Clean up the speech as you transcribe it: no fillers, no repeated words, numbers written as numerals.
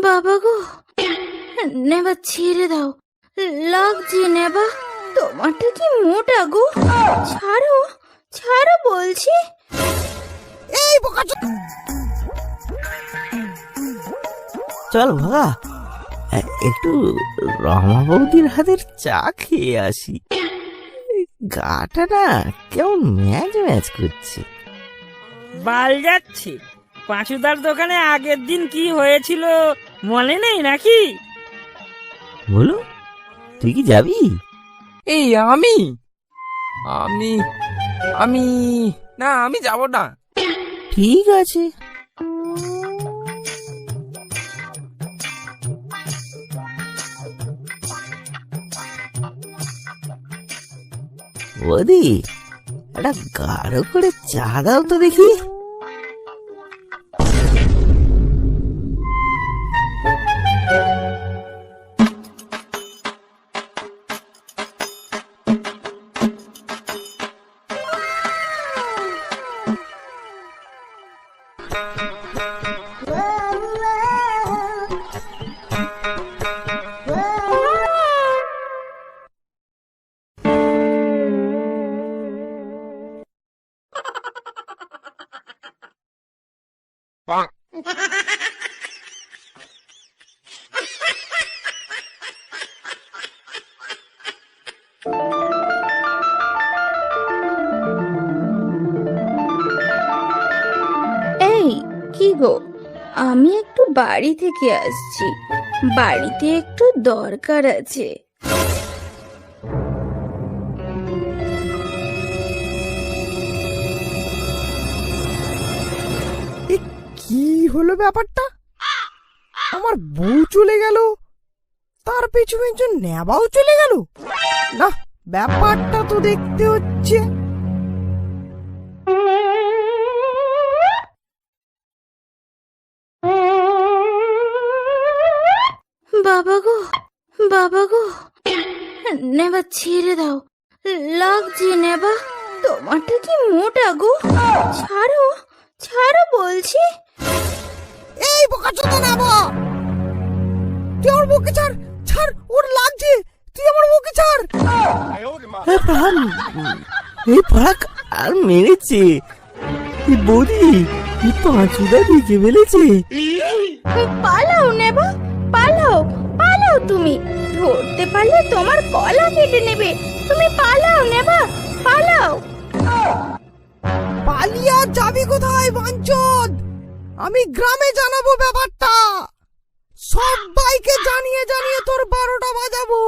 বাবা গো, নেবা ছেড়ে দাও, লাগছে নেবা, তোমারটা কি মোটা গো, ছাড়ো ছাড়ো বলছি। এই বোকা চল ভাগা, একটু রমা বৌদির হাতের চা খেয়ে আসি। গাটা না কেমন ম্যাচ ম্যাচ করছে। বাল যাচ্ছে। পাঁচুদার দোকানে আগের দিন কি হয়েছিল মনে নেই নাকি? বলো, তুই কি যাবি? এই আমি আমি আমি না, আমি যাব না। ঠিক আছে, বৌদি একটা গাঢ় করে চা দাও তো দেখি। এই কি গো, আমি একটু বাড়ি থেকে আসছি, বাড়িতে একটু দরকার আছে। কি হলো ব্যাপারটা? আমার বউ চলে গেল, তার পেছু পেছু নেবাও চলে গেল। না, ব্যাপারটা তো দেখতে হচ্ছে। বাবা গো, বাবা গো, নেবা ছেড়ে দাও, লাগছে নেবা, তোমারটা কি মোটা গো, ছাড়ো ছাড়ো বলছি। এই বোকা চোদা নেবা, তুই আমার বউকে ছাড়, ছাড়, ওর লাগছে, তুই আমার বউকে ছাড়। এই ফাঁক আর মেরেছে। এই বৌদি, এই পাঁচুদা দেখে ফেলেছে। পালাও নেবা, পালাও পালাও, তুমি ধরতে পারলে তোমার গলা কেটে নেবে, তুমি পালাও নেবা, পালাও। পালিয়ে আর যাবি কোথায় বাঞ্চদ? আমি গ্রামে জানাবো ব্যাপারটা, সবাইকে জানিয়ে জানিয়ে তোর 12টা বাজাবো।